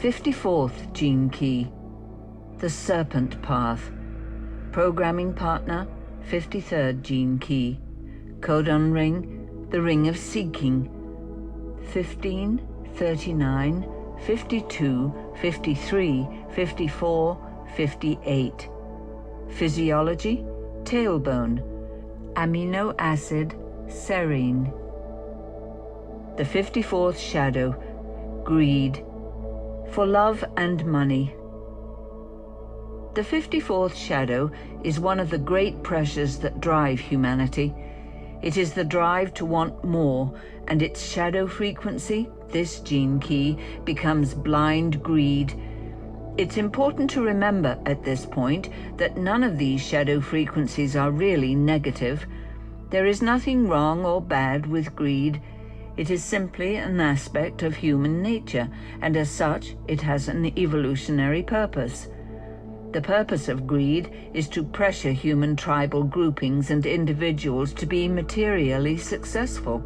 54th gene key, the Serpent Path. Programming partner, 53rd gene key. Codon ring, the ring of seeking. 15, 39, 52, 53, 54, 58. Physiology, tailbone. Amino acid, serine. The 54th shadow, greed. For love and money. The 54th shadow is one of the great pressures that drive humanity. It is the drive to want more, and its shadow frequency, this gene key, becomes blind greed. It's important to remember at this point that none of these shadow frequencies are really negative. There is nothing wrong or bad with greed. It is simply an aspect of human nature, and as such, it has an evolutionary purpose. The purpose of greed is to pressure human tribal groupings and individuals to be materially successful.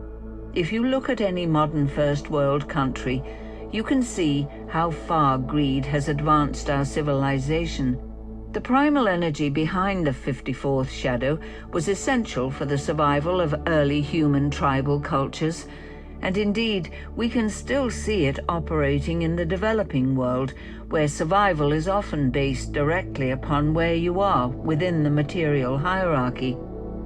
If you look at any modern first world country, you can see how far greed has advanced our civilization. The primal energy behind the 54th shadow was essential for the survival of early human tribal cultures, and indeed, we can still see it operating in the developing world, where survival is often based directly upon where you are within the material hierarchy.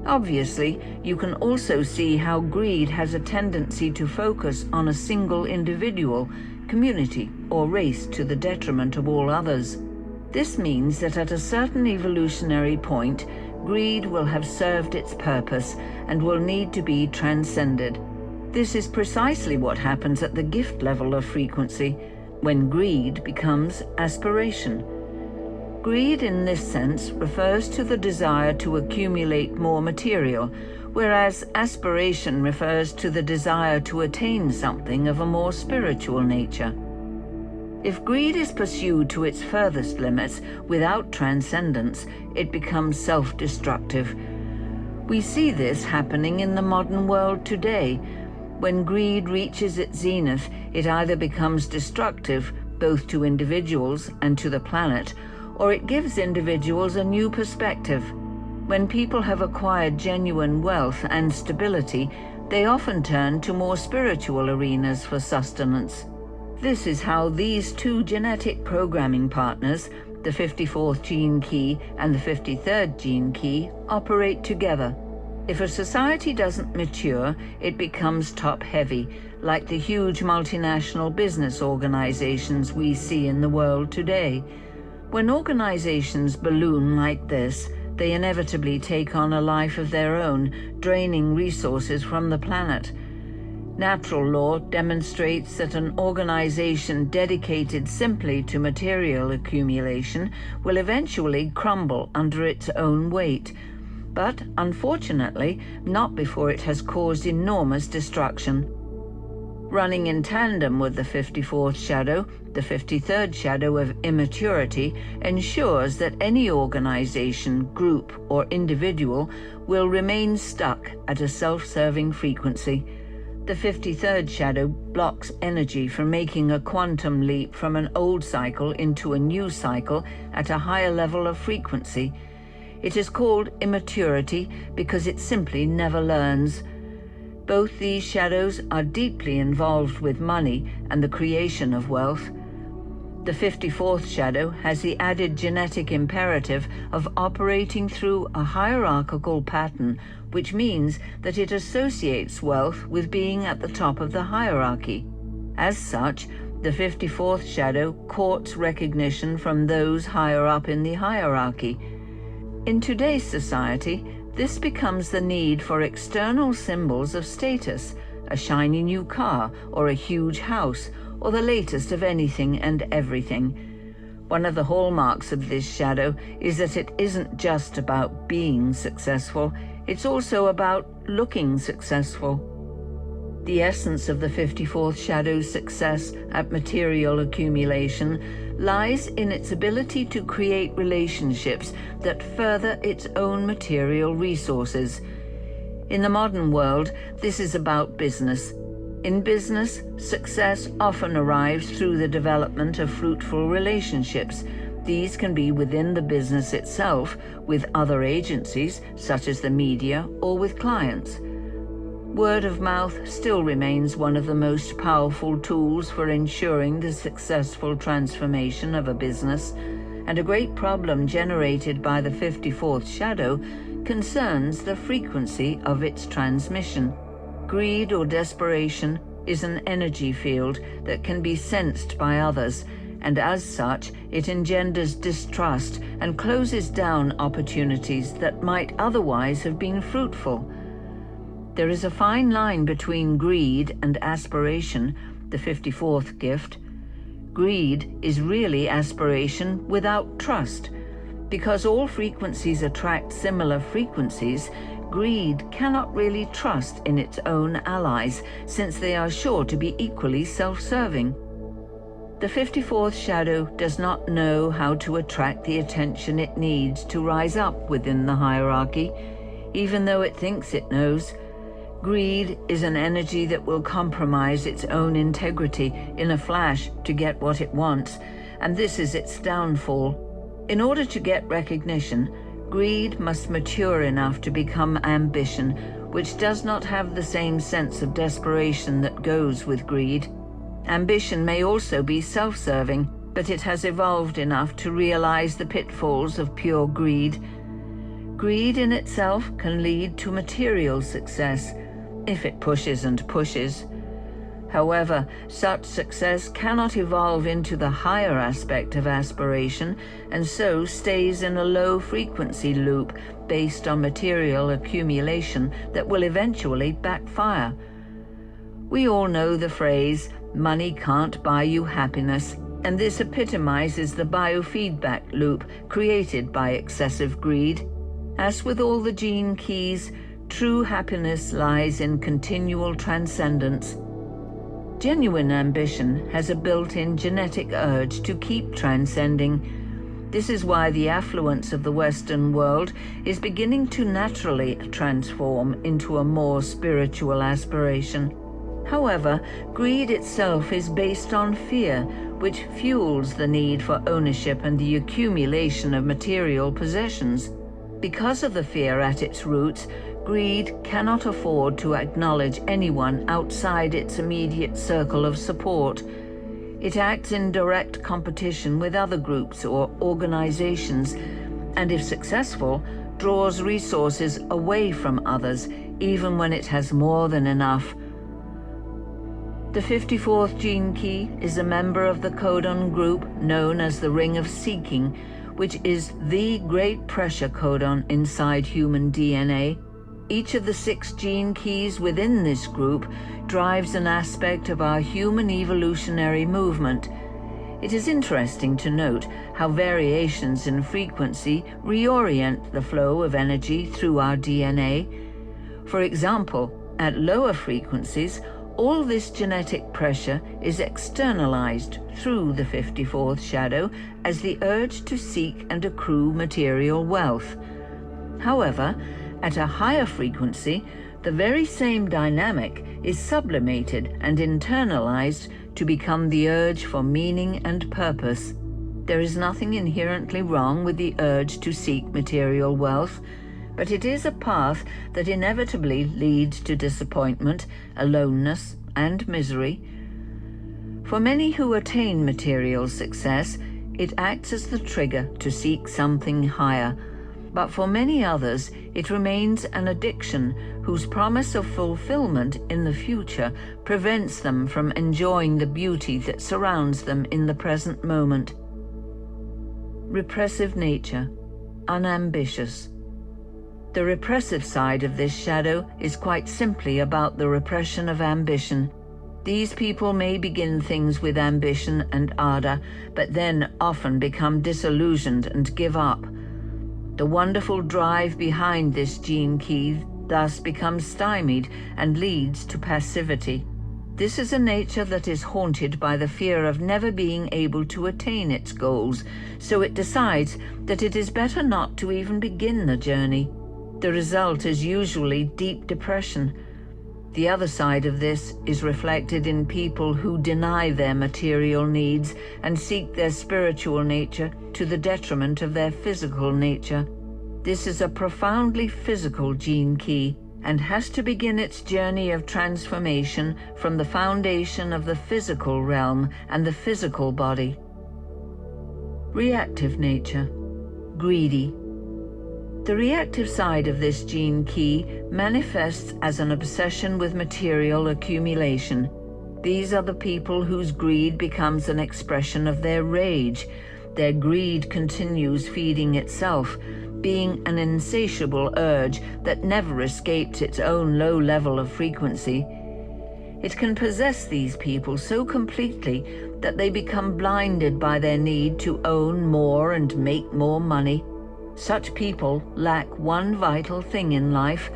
Obviously, you can also see how greed has a tendency to focus on a single individual, community, or race to the detriment of all others. This means that at a certain evolutionary point, greed will have served its purpose and will need to be transcended. This is precisely what happens at the gift level of frequency, when greed becomes aspiration. Greed in this sense refers to the desire to accumulate more material, whereas aspiration refers to the desire to attain something of a more spiritual nature. If greed is pursued to its furthest limits without transcendence, it becomes self-destructive. We see this happening in the modern world today. When greed reaches its zenith, it either becomes destructive, both to individuals and to the planet, or it gives individuals a new perspective. When people have acquired genuine wealth and stability, they often turn to more spiritual arenas for sustenance. This is how these two genetic programming partners, the 54th gene key and the 53rd gene key, operate together. If a society doesn't mature, it becomes top-heavy, like the huge multinational business organizations we see in the world today. When organizations balloon like this, they inevitably take on a life of their own, draining resources from the planet. Natural law demonstrates that an organization dedicated simply to material accumulation will eventually crumble under its own weight. But, unfortunately, not before it has caused enormous destruction. Running in tandem with the 54th shadow, the 53rd shadow of immaturity ensures that any organization, group, or individual will remain stuck at a self-serving frequency. The 53rd shadow blocks energy from making a quantum leap from an old cycle into a new cycle at a higher level of frequency. It is called immaturity because it simply never learns. Both these shadows are deeply involved with money and the creation of wealth. The 54th shadow has the added genetic imperative of operating through a hierarchical pattern, which means that it associates wealth with being at the top of the hierarchy. As such, the 54th shadow courts recognition from those higher up in the hierarchy. In today's society, this becomes the need for external symbols of status, a shiny new car, or a huge house, or the latest of anything and everything. One of the hallmarks of this shadow is that it isn't just about being successful, it's also about looking successful. The essence of the 54th shadow's success at material accumulation lies in its ability to create relationships that further its own material resources. In the modern world, this is about business. In business, success often arrives through the development of fruitful relationships. These can be within the business itself, with other agencies, such as the media, or with clients. Word of mouth still remains one of the most powerful tools for ensuring the successful transformation of a business, and a great problem generated by the 54th shadow concerns the frequency of its transmission. Greed or desperation is an energy field that can be sensed by others, and as such, it engenders distrust and closes down opportunities that might otherwise have been fruitful. There is a fine line between greed and aspiration, the 54th gift. Greed is really aspiration without trust. Because all frequencies attract similar frequencies, greed cannot really trust in its own allies, since they are sure to be equally self-serving. The 54th shadow does not know how to attract the attention it needs to rise up within the hierarchy, even though it thinks it knows. Greed is an energy that will compromise its own integrity in a flash to get what it wants, and this is its downfall. In order to get recognition, greed must mature enough to become ambition, which does not have the same sense of desperation that goes with greed. Ambition may also be self-serving, but it has evolved enough to realize the pitfalls of pure greed. Greed in itself can lead to material success, if it pushes and pushes. However, such success cannot evolve into the higher aspect of aspiration, and so stays in a low-frequency loop based on material accumulation that will eventually backfire. We all know the phrase, "Money can't buy you happiness," and this epitomizes the biofeedback loop created by excessive greed. As with all the gene keys, true happiness lies in continual transcendence. Genuine ambition has a built-in genetic urge to keep transcending. This is why the affluence of the Western world is beginning to naturally transform into a more spiritual aspiration. However, greed itself is based on fear, which fuels the need for ownership and the accumulation of material possessions. Because of the fear at its roots, greed cannot afford to acknowledge anyone outside its immediate circle of support. It acts in direct competition with other groups or organizations, and if successful, draws resources away from others, even when it has more than enough. The 54th gene key is a member of the codon group known as the Ring of Seeking, which is the great pressure codon inside human DNA. Each of the 6 gene keys within this group drives an aspect of our human evolutionary movement. It is interesting to note how variations in frequency reorient the flow of energy through our DNA. For example, at lower frequencies, all this genetic pressure is externalized through the 54th shadow as the urge to seek and accrue material wealth. However, at a higher frequency, the very same dynamic is sublimated and internalized to become the urge for meaning and purpose. There is nothing inherently wrong with the urge to seek material wealth, but it is a path that inevitably leads to disappointment, aloneness, and misery. For many who attain material success, it acts as the trigger to seek something higher. But for many others, it remains an addiction whose promise of fulfillment in the future prevents them from enjoying the beauty that surrounds them in the present moment. Repressive nature, unambitious. The repressive side of this shadow is quite simply about the repression of ambition. These people may begin things with ambition and ardor, but then often become disillusioned and give up. The wonderful drive behind this gene key thus becomes stymied and leads to passivity. This is a nature that is haunted by the fear of never being able to attain its goals, so it decides that it is better not to even begin the journey. The result is usually deep depression. The other side of this is reflected in people who deny their material needs and seek their spiritual nature to the detriment of their physical nature. This is a profoundly physical gene key and has to begin its journey of transformation from the foundation of the physical realm and the physical body. Reactive nature. Greedy. The reactive side of this gene key manifests as an obsession with material accumulation. These are the people whose greed becomes an expression of their rage. Their greed continues feeding itself, being an insatiable urge that never escapes its own low level of frequency. It can possess these people so completely that they become blinded by their need to own more and make more money. Such people lack one vital thing in life,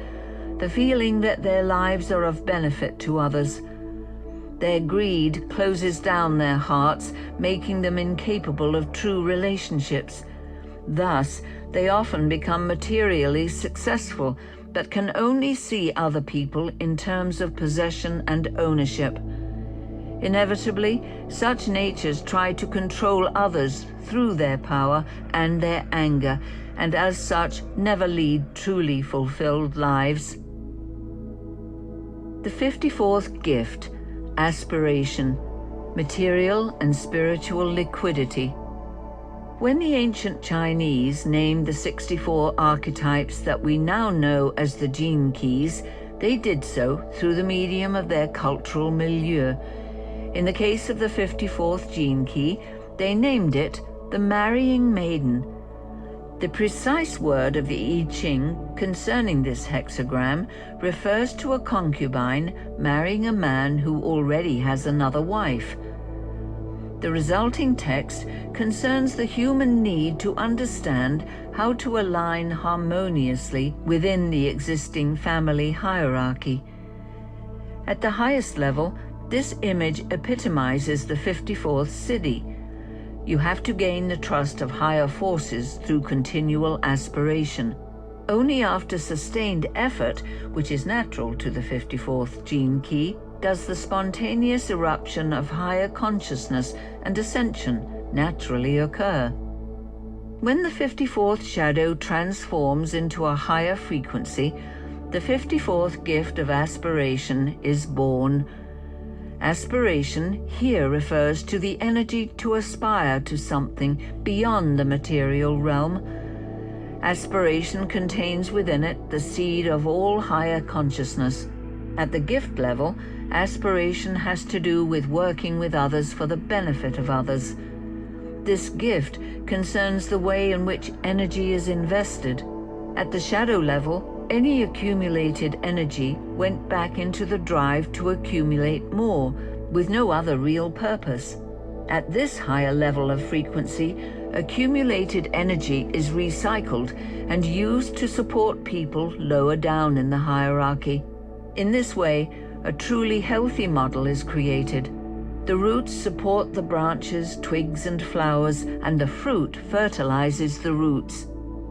the feeling that their lives are of benefit to others. Their greed closes down their hearts, making them incapable of true relationships. Thus, they often become materially successful, but can only see other people in terms of possession and ownership. Inevitably, such natures try to control others through their power and their anger, and as such never lead truly fulfilled lives. The 54th gift, Aspiration, material and spiritual liquidity. When the ancient Chinese named the 64 archetypes that we now know as the gene keys, they did so through the medium of their cultural milieu. In the case of the 54th gene key, they named it the marrying maiden. The precise word of the I Ching concerning this hexagram refers to a concubine marrying a man who already has another wife. The resulting text concerns the human need to understand how to align harmoniously within the existing family hierarchy. At the highest level, this image epitomizes the 54th siddhi. You have to gain the trust of higher forces through continual aspiration. Only after sustained effort, which is natural to the 54th gene key, does the spontaneous eruption of higher consciousness and ascension naturally occur. When the 54th shadow transforms into a higher frequency, the 54th gift of aspiration is born. Aspiration here refers to the energy to aspire to something beyond the material realm. Aspiration contains within it the seed of all higher consciousness. At the gift level, aspiration has to do with working with others for the benefit of others. This gift concerns the way in which energy is invested. At the shadow level, any accumulated energy went back into the drive to accumulate more, with no other real purpose. At this higher level of frequency, accumulated energy is recycled and used to support people lower down in the hierarchy. In this way, a truly healthy model is created. The roots support the branches, twigs, and flowers, and the fruit fertilizes the roots.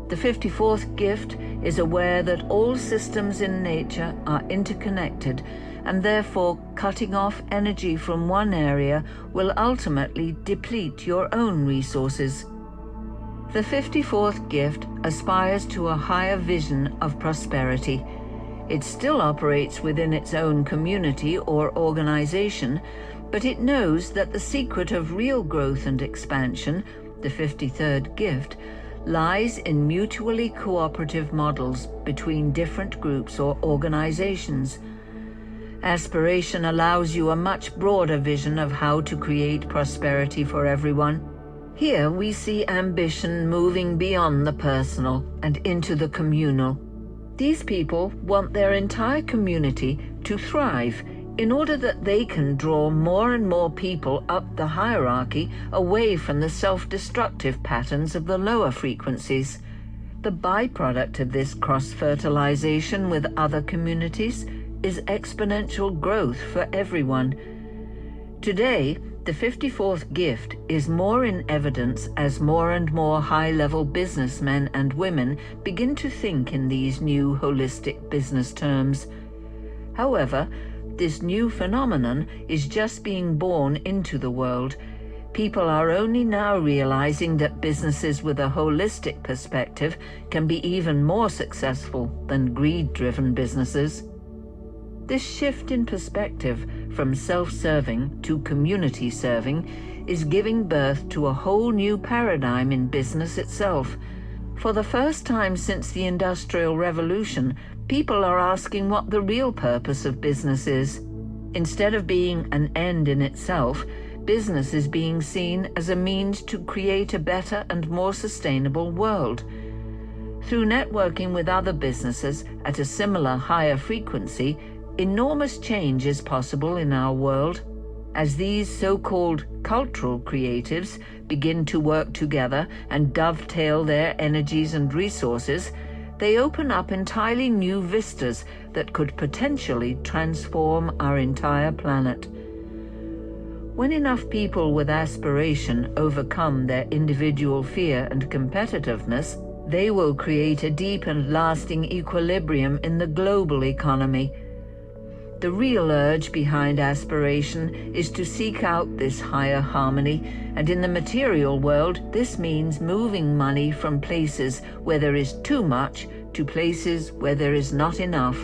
The 54th gift is aware that all systems in nature are interconnected, and therefore cutting off energy from one area will ultimately deplete your own resources. The 54th gift aspires to a higher vision of prosperity. It still operates within its own community or organization, but it knows that the secret of real growth and expansion, the 53rd gift, lies in mutually cooperative models between different groups or organizations. Aspiration allows you a much broader vision of how to create prosperity for everyone. Here we see ambition moving beyond the personal and into the communal. These people want their entire community to thrive in order that they can draw more and more people up the hierarchy away from the self-destructive patterns of the lower frequencies. The byproduct of this cross-fertilization with other communities is exponential growth for everyone. Today, the 54th gift is more in evidence as more and more high-level businessmen and women begin to think in these new holistic business terms. However, this new phenomenon is just being born into the world. People are only now realizing that businesses with a holistic perspective can be even more successful than greed-driven businesses. This shift in perspective from self-serving to community-serving is giving birth to a whole new paradigm in business itself. For the first time since the Industrial Revolution, people are asking what the real purpose of business is. Instead of being an end in itself, business is being seen as a means to create a better and more sustainable world. Through networking with other businesses at a similar higher frequency, enormous change is possible in our world. As these so-called cultural creatives begin to work together and dovetail their energies and resources, they open up entirely new vistas that could potentially transform our entire planet. When enough people with aspiration overcome their individual fear and competitiveness, they will create a deep and lasting equilibrium in the global economy. The real urge behind aspiration is to seek out this higher harmony, and in the material world, this means moving money from places where there is too much to places where there is not enough.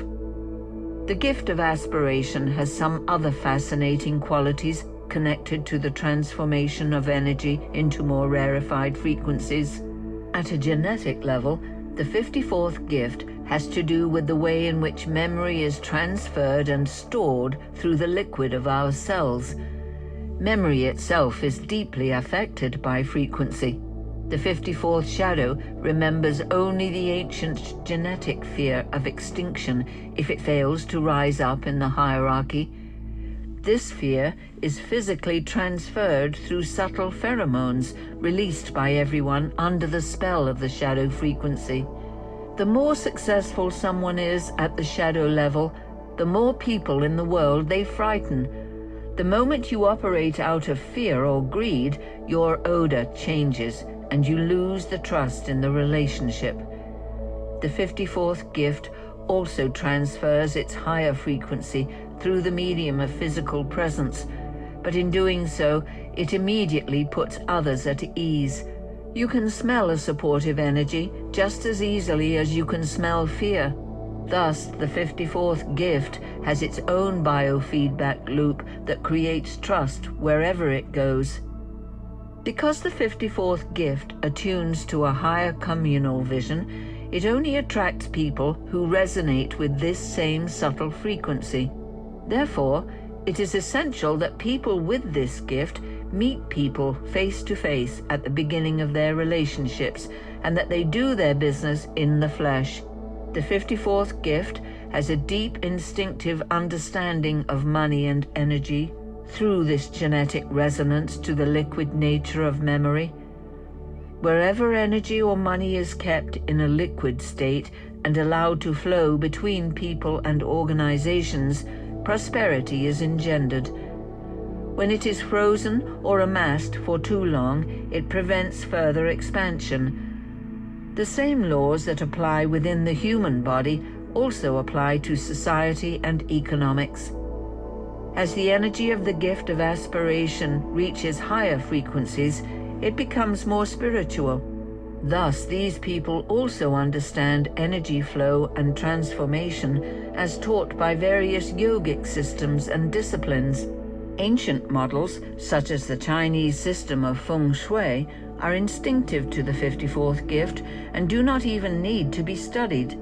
The gift of aspiration has some other fascinating qualities connected to the transformation of energy into more rarefied frequencies. At a genetic level, the 54th gift has to do with the way in which memory is transferred and stored through the liquid of our cells. Memory itself is deeply affected by frequency. The 54th shadow remembers only the ancient genetic fear of extinction if it fails to rise up in the hierarchy. This fear is physically transferred through subtle pheromones released by everyone under the spell of the shadow frequency. The more successful someone is at the shadow level, the more people in the world they frighten. The moment you operate out of fear or greed, your odor changes and you lose the trust in the relationship. The 54th gift also transfers its higher frequency through the medium of physical presence, but in doing so, it immediately puts others at ease. You can smell a supportive energy just as easily as you can smell fear. Thus, the 54th gift has its own biofeedback loop that creates trust wherever it goes. Because the 54th gift attunes to a higher communal vision, it only attracts people who resonate with this same subtle frequency. Therefore, it is essential that people with this gift meet people face to face at the beginning of their relationships, and that they do their business in the flesh. The 54th gift has a deep instinctive understanding of money and energy through this genetic resonance to the liquid nature of memory. Wherever energy or money is kept in a liquid state and allowed to flow between people and organizations, prosperity is engendered. When it is frozen or amassed for too long, it prevents further expansion. The same laws that apply within the human body also apply to society and economics. As the energy of the gift of aspiration reaches higher frequencies, it becomes more spiritual. Thus, these people also understand energy flow and transformation as taught by various yogic systems and disciplines. Ancient models, such as the Chinese system of feng shui, are instinctive to the 54th gift and do not even need to be studied.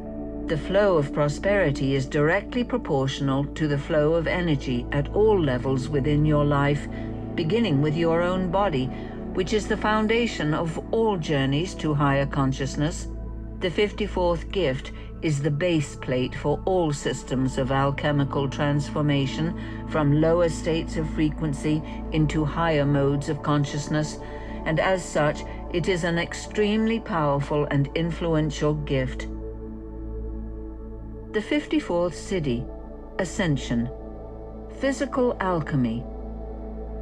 The flow of prosperity is directly proportional to the flow of energy at all levels within your life, beginning with your own body, which is the foundation of all journeys to higher consciousness. The 54th gift is the base plate for all systems of alchemical transformation from lower states of frequency into higher modes of consciousness, and as such, it is an extremely powerful and influential gift. The 54th siddhi, ascension, physical alchemy.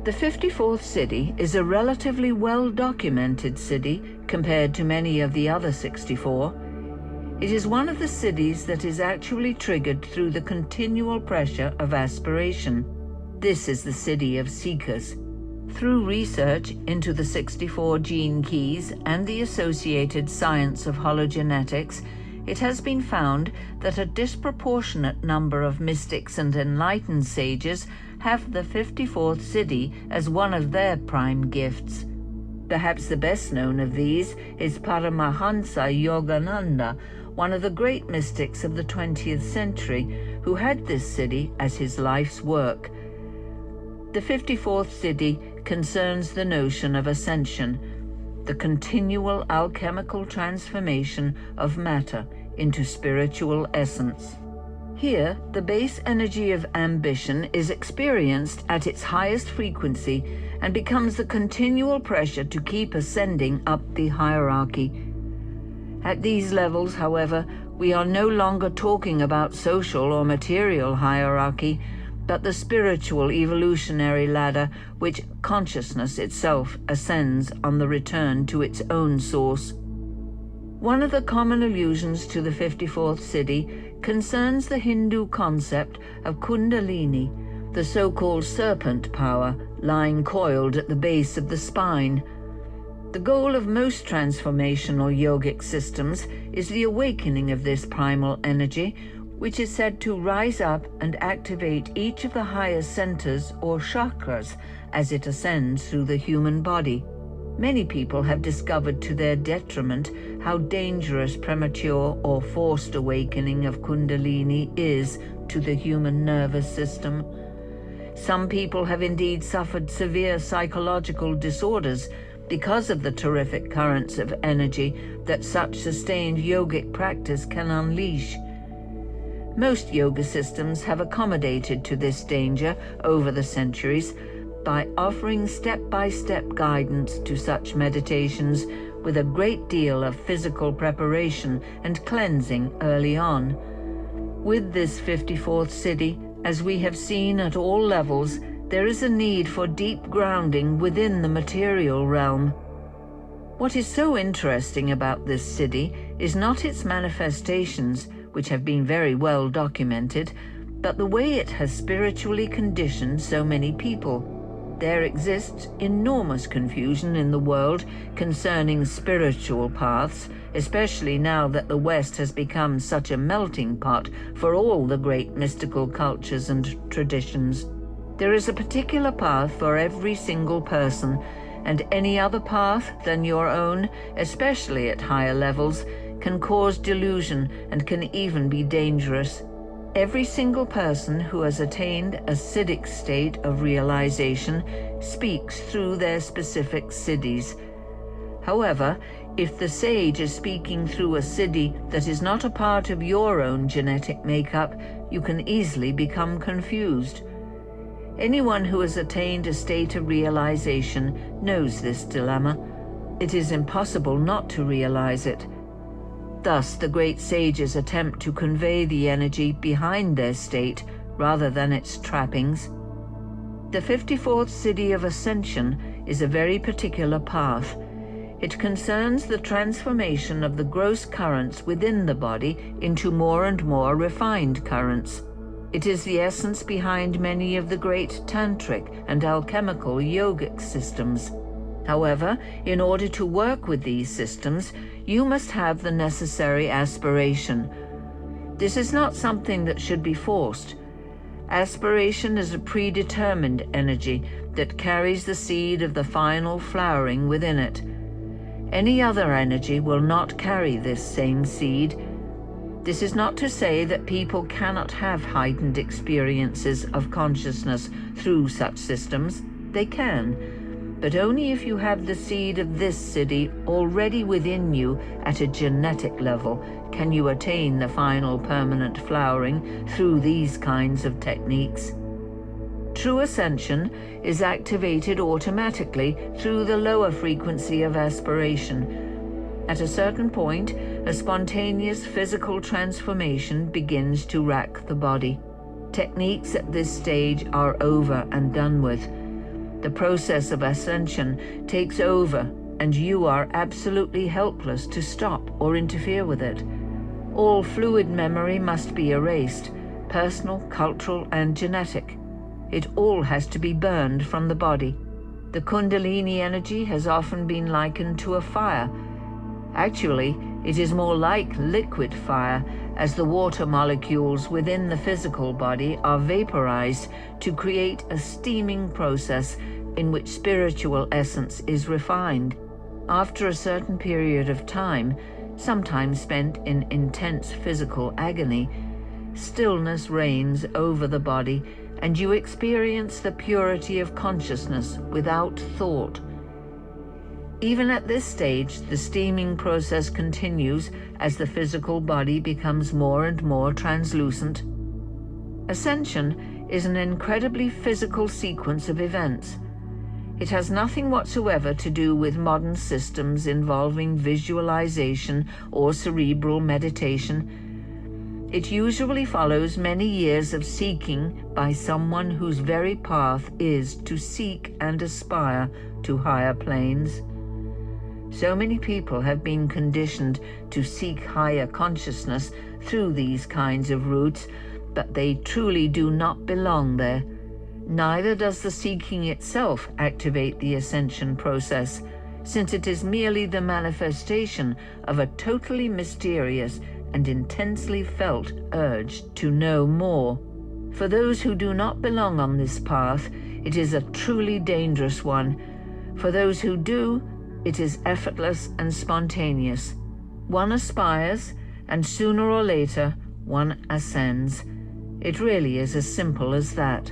The 54th siddhi is a relatively well-documented siddhi compared to many of the other 64. It is one of the siddhis that is actually triggered through the continual pressure of aspiration. This is the siddhi of seekers. Through research into the 64 gene keys and the associated science of hologenetics, it has been found that a disproportionate number of mystics and enlightened sages have the 54th siddhi as one of their prime gifts. Perhaps the best known of these is Paramahansa Yogananda, one of the great mystics of the 20th century, who had this siddhi as his life's work. The 54th siddhi concerns the notion of ascension, the continual alchemical transformation of matter into spiritual essence. Here, the base energy of ambition is experienced at its highest frequency and becomes the continual pressure to keep ascending up the hierarchy. At these levels, however, we are no longer talking about social or material hierarchy, but the spiritual evolutionary ladder which consciousness itself ascends on the return to its own source. One of the common allusions to the 54th siddhi concerns the Hindu concept of Kundalini, the so-called serpent power lying coiled at the base of the spine. The goal of most transformational yogic systems is the awakening of this primal energy, which is said to rise up and activate each of the higher centers or chakras as it ascends through the human body. Many people have discovered to their detriment how dangerous premature or forced awakening of Kundalini is to the human nervous system. Some people have indeed suffered severe psychological disorders because of the terrific currents of energy that such sustained yogic practice can unleash. Most yoga systems have accommodated to this danger over the centuries by offering step-by-step guidance to such meditations with a great deal of physical preparation and cleansing early on. With this 54th siddhi, as we have seen at all levels, there is a need for deep grounding within the material realm. What is so interesting about this siddhi is not its manifestations, which have been very well documented, but the way it has spiritually conditioned so many people. There exists enormous confusion in the world concerning spiritual paths, especially now that the West has become such a melting pot for all the great mystical cultures and traditions. There is a particular path for every single person, and any other path than your own, especially at higher levels, can cause delusion and can even be dangerous. Every single person who has attained a siddhic state of realization speaks through their specific siddhis. However, if the sage is speaking through a siddhi that is not a part of your own genetic makeup, you can easily become confused. Anyone who has attained a state of realization knows this dilemma. It is impossible not to realize it. Thus, the great sages attempt to convey the energy behind their state rather than its trappings. The 54th siddhi of ascension is a very particular path. It concerns the transformation of the gross currents within the body into more and more refined currents. It is the essence behind many of the great tantric and alchemical yogic systems. However, in order to work with these systems, you must have the necessary aspiration. This is not something that should be forced. Aspiration is a predetermined energy that carries the seed of the final flowering within it. Any other energy will not carry this same seed. This is not to say that people cannot have heightened experiences of consciousness through such systems. They can, but only if you have the seed of this siddhi already within you at a genetic level can you attain the final permanent flowering through these kinds of techniques. True ascension is activated automatically through the lower frequency of aspiration. At a certain point, a spontaneous physical transformation begins to rack the body. Techniques at this stage are over and done with. The process of ascension takes over, and you are absolutely helpless to stop or interfere with it. All fluid memory must be erased, personal, cultural, and genetic. It all has to be burned from the body. The Kundalini energy has often been likened to a fire. Actually, it is more like liquid fire, as the water molecules within the physical body are vaporized to create a steaming process in which spiritual essence is refined. After a certain period of time, sometimes spent in intense physical agony, stillness reigns over the body, and you experience the purity of consciousness without thought. Even at this stage, the steaming process continues as the physical body becomes more and more translucent. Ascension is an incredibly physical sequence of events. It has nothing whatsoever to do with modern systems involving visualization or cerebral meditation. It usually follows many years of seeking by someone whose very path is to seek and aspire to higher planes. So many people have been conditioned to seek higher consciousness through these kinds of routes, but they truly do not belong there. Neither does the seeking itself activate the ascension process, since it is merely the manifestation of a totally mysterious and intensely felt urge to know more. For those who do not belong on this path, it is a truly dangerous one. For those who do, it is effortless and spontaneous. One aspires, and sooner or later, one ascends. It really is as simple as that.